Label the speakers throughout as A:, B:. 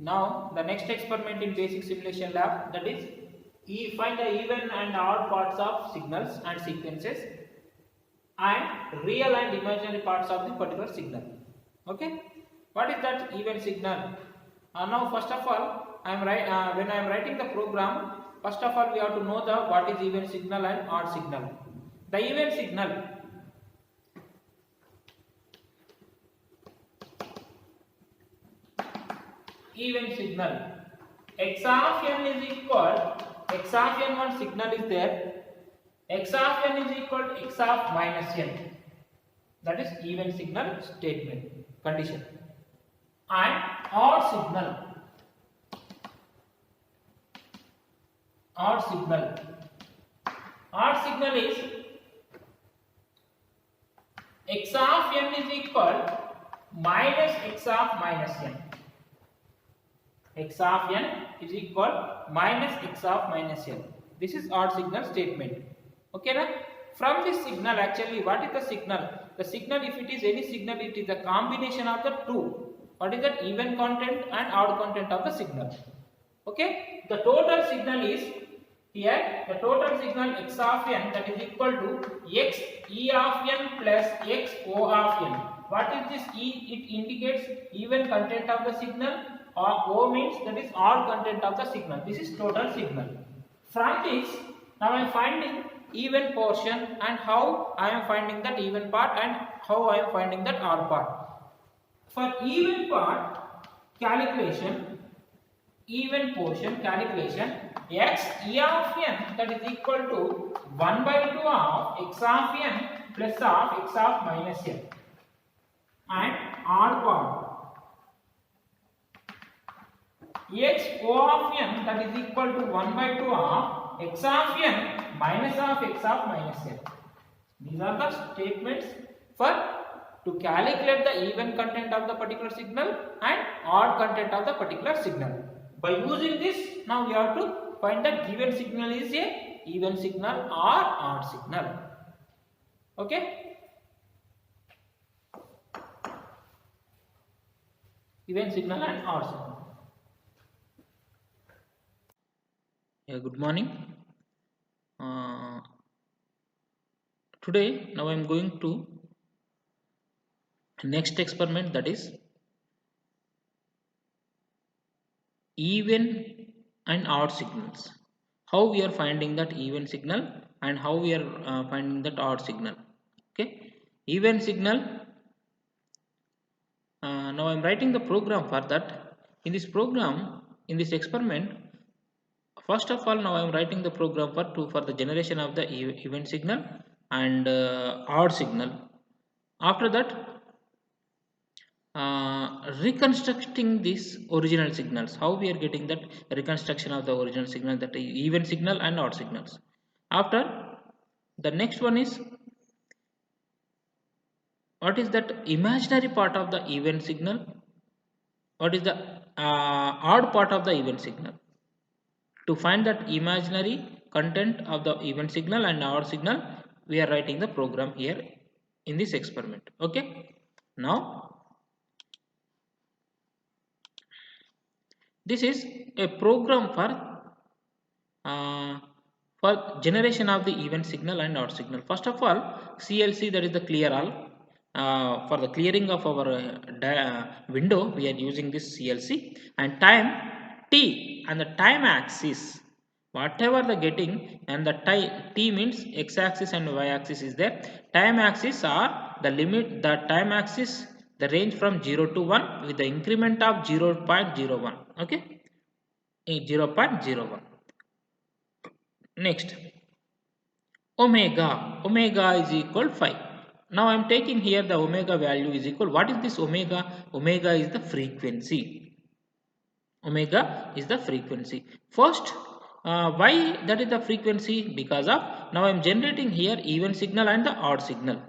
A: Now the next experiment in basic simulation lab, that is find the even and odd parts of signals and sequences and real and imaginary parts of the particular signal. Okay, what is that even signal? Now first of all when I am writing the program, first of all we have to know the what is even signal and odd signal. The even signal, x of n is equal, x of n one signal is there, x of n is equal to x of minus n, that is even signal statement condition. And odd signal, odd signal is x of n is equal minus x of minus n, x of n is equal minus x of minus n. This is odd signal statement. Okay na? From this signal, actually what is the signal? The signal, if it is any signal, it is a combination of the two. What is that? Even content and odd content of the signal. Okay, the total signal is here, the total signal x of n, that is equal to x e of n plus x o of n. What is this e? It indicates even content of the signal, or o means that is odd content of the signal. This is total signal. From this, now I am finding even portion and how I am finding that even part and how I am finding that odd part. For even part calculation, even portion calculation, x e of n, that is equal to 1 by 2 of x of n plus of x of minus n. And odd part, x o of n, that is equal to 1 by 2 of x of n minus of x of minus n. These are the statements for to calculate the even content of the particular signal and odd content of the particular signal. By using this, now we have to find that given signal is a even signal or odd signal. Okay, even signal and odd signal. Yeah, good morning. Today, now I am going to next experiment, that is even and odd signals. How we are finding that even signal and how we are finding that odd signal. Okay, even signal. Now I am writing the program for that. In this program, in this experiment, first of all, now I am writing the program for the generation of the even signal and odd signal. After that, reconstructing these original signals, how we are getting that reconstruction of the original signal, that even signal and odd signals. After, the next one is what is that imaginary part of the even signal, what is the odd part of the even signal. To find that imaginary content of the even signal and odd signal, we are writing the program here in this experiment. Okay, now this is a program for generation of the even signal and odd signal. First of all, CLC, that is the clear all. For the clearing of our window, we are using this CLC, and time t and the time axis, whatever the getting, and the t means x axis and y axis is there. Time axis are the limit, the time axis, the range from 0 to 1 with the increment of 0.01. Okay, 0.01. Next, omega is equal 5. Now I am taking here the omega value is equal. What is this omega? Omega is the frequency. Omega is the frequency. First, why that is the frequency? Because of now I am generating here even signal and the odd signal.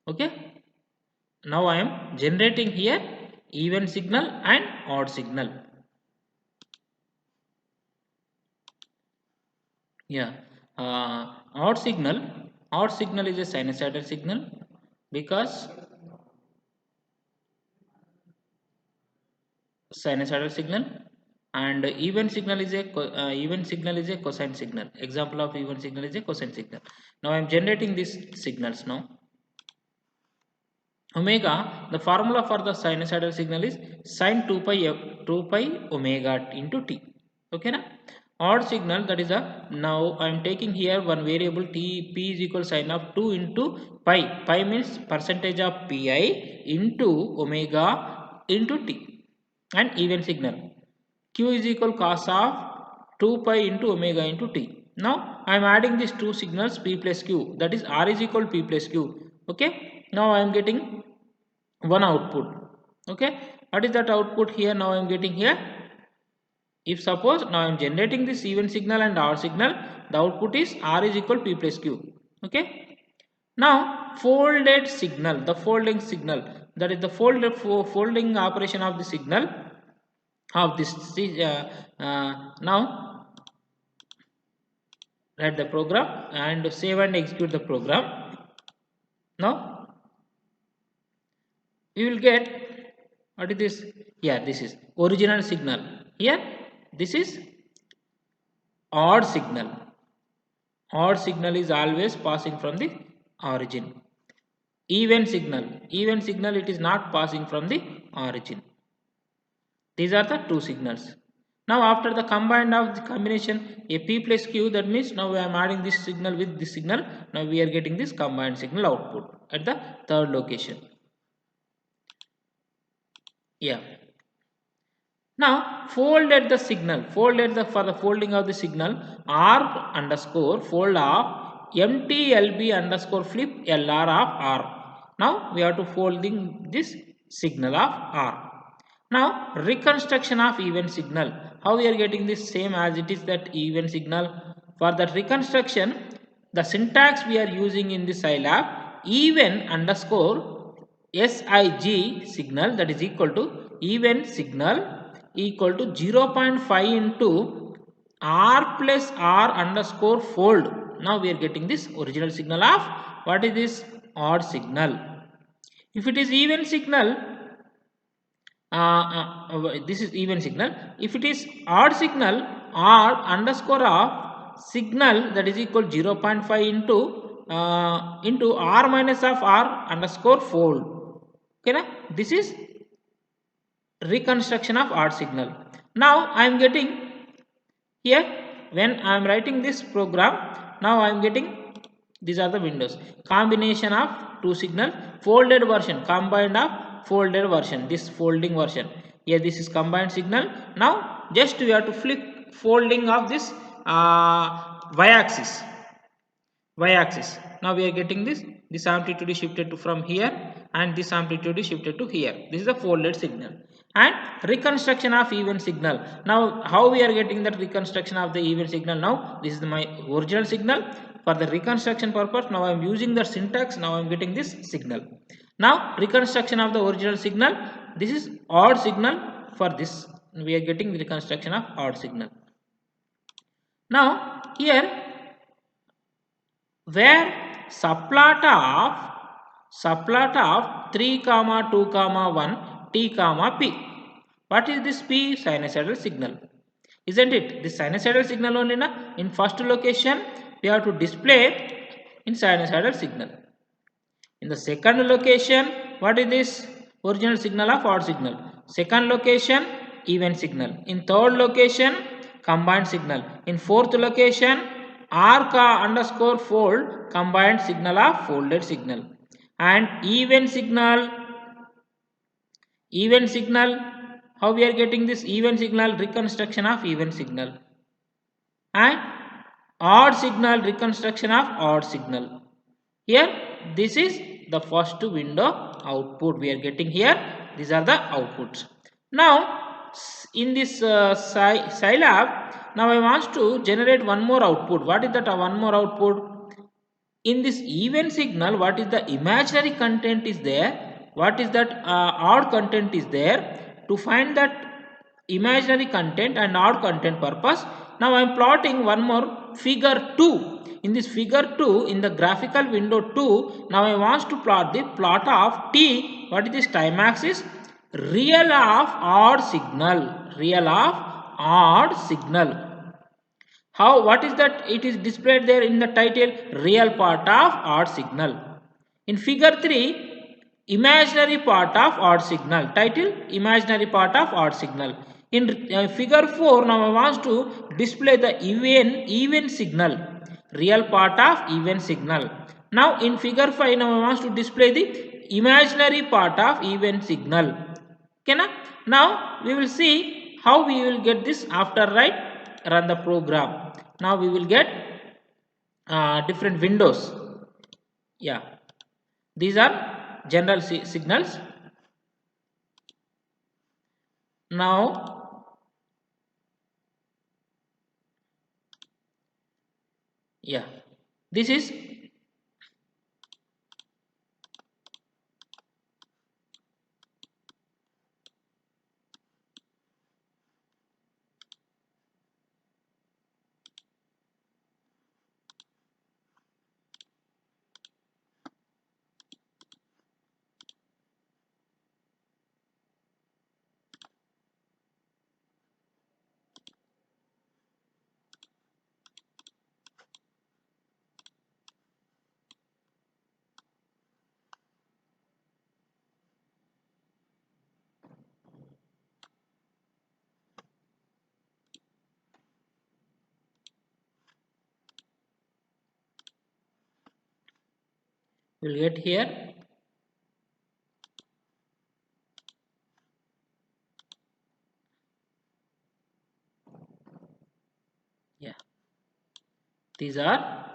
A: Okay. Now I am generating here even signal and odd signal. Yeah. Odd signal is a sinusoidal signal because sinusoidal signal, and even signal is a cosine signal. Example of even signal is a cosine signal. Now I am generating these signals. Now omega, the formula for the sinusoidal signal is sine 2 pi omega into t. Okay na? Odd signal, that is a, now I am taking here one variable t, p is equal sine of 2 into pi. Pi means percentage of pi into omega into t. And even signal, q is equal cos of 2 pi into omega into t. Now I am adding these two signals p plus q, that is r is equal p plus q. Okay, now I am getting one output. Okay, what is that output here? Now I am getting here, if suppose now I am generating this even signal and odd signal, the output is r is equal p plus q. Okay, now folded signal, the folding signal, that is the folding operation of the signal of this. Now write the program and save and execute the program. Now we will get, what is this? Yeah, this is original signal. Here this is odd signal. Odd signal is always passing from the origin. Even signal, it is not passing from the origin. These are the two signals. Now after the combination a p plus q, that means now I am adding this signal with this signal. Now we are getting this combined signal output at the third location. Yeah. Now folded the signal, for the folding of the signal, r underscore fold of mtlb underscore flip lr of r. Now we have to folding this signal of r. Now reconstruction of even signal, how we are getting this? Same as it is that even signal. For that reconstruction, the syntax we are using in the Scilab, even underscore sig signal, that is equal to even signal equal to 0.5 into r plus r underscore fold. Now we are getting this original signal of, what is this? Odd signal. If it is even signal, this is even signal. If it is odd signal, r underscore of signal, that is equal 0.5 into r minus of r underscore fold. Okay na? This is reconstruction of odd signal. Now I am getting here, when I am writing this program, now I am getting, these are the windows, combination of two signal, folded version, combined of folded version, this folding version. Here this is combined signal. Now just we have to flip folding of this y-axis. Now we are getting this amplitude is shifted to from here, and this amplitude is shifted to here. This is the folded signal. And reconstruction of even signal. Now how we are getting that reconstruction of the even signal? Now this is my original signal. For the reconstruction purpose, now I am using the syntax. Now I am getting this signal. Now reconstruction of the original signal, this is odd signal. For this we are getting the reconstruction of odd signal. Now here, where subplot of 3 comma 2 comma 1 t comma p. What is this p? Sinusoidal signal, isn't it? This sinusoidal signal only na? In first location we have to display in sinusoidal signal. In the second location, what is this? Original signal of odd signal. Second location, even signal. In third location, combined signal. In fourth location, r underscore fold, combined signal of folded signal. And even signal, how we are getting this even signal? Reconstruction of even signal. And odd signal, reconstruction of odd signal. Here this is the first window output we are getting here. These are the outputs. Now in this Scilab, now I want to generate one more output. What is that one more output? In this even signal, what is the imaginary content is there? What is that odd content is there? To find that imaginary content and odd content purpose, now I am plotting one more figure 2. In this figure 2, in the graphical window 2, now I want to plot the plot of t. What is this? Time axis. real of odd signal, real of odd signal. How, what is that? It is displayed there in the title, real part of odd signal. In figure 3, imaginary part of odd signal, title imaginary part of odd signal. In figure 4, now I want to display the even signal, real part of even signal. Now in figure 5, now I want to display the imaginary part of even signal. Okay na? Now we will see how we will get this after run the program. Now we will get different windows. Yeah, these are general signals. Now, yeah, this is we'll get here. Yeah, these are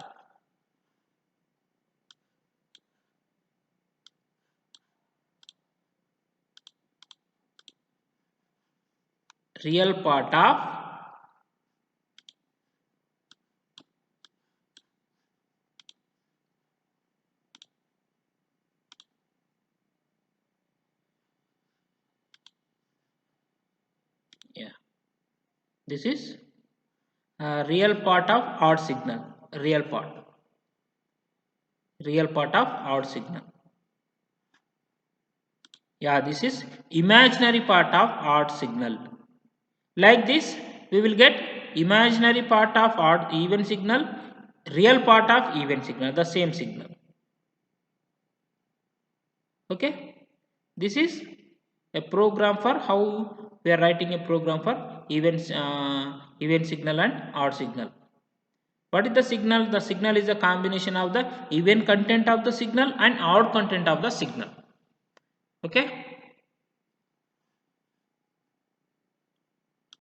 A: real part of yeah. This is real part of odd signal. Real part of odd signal. Yeah, this is imaginary part of odd signal. Like this, we will get imaginary part of odd even signal, real part of even signal, the same signal. Okay, this is a program for how we are writing a program for even signal and odd signal. What is the signal? The signal is a combination of the even content of the signal and odd content of the signal. Okay.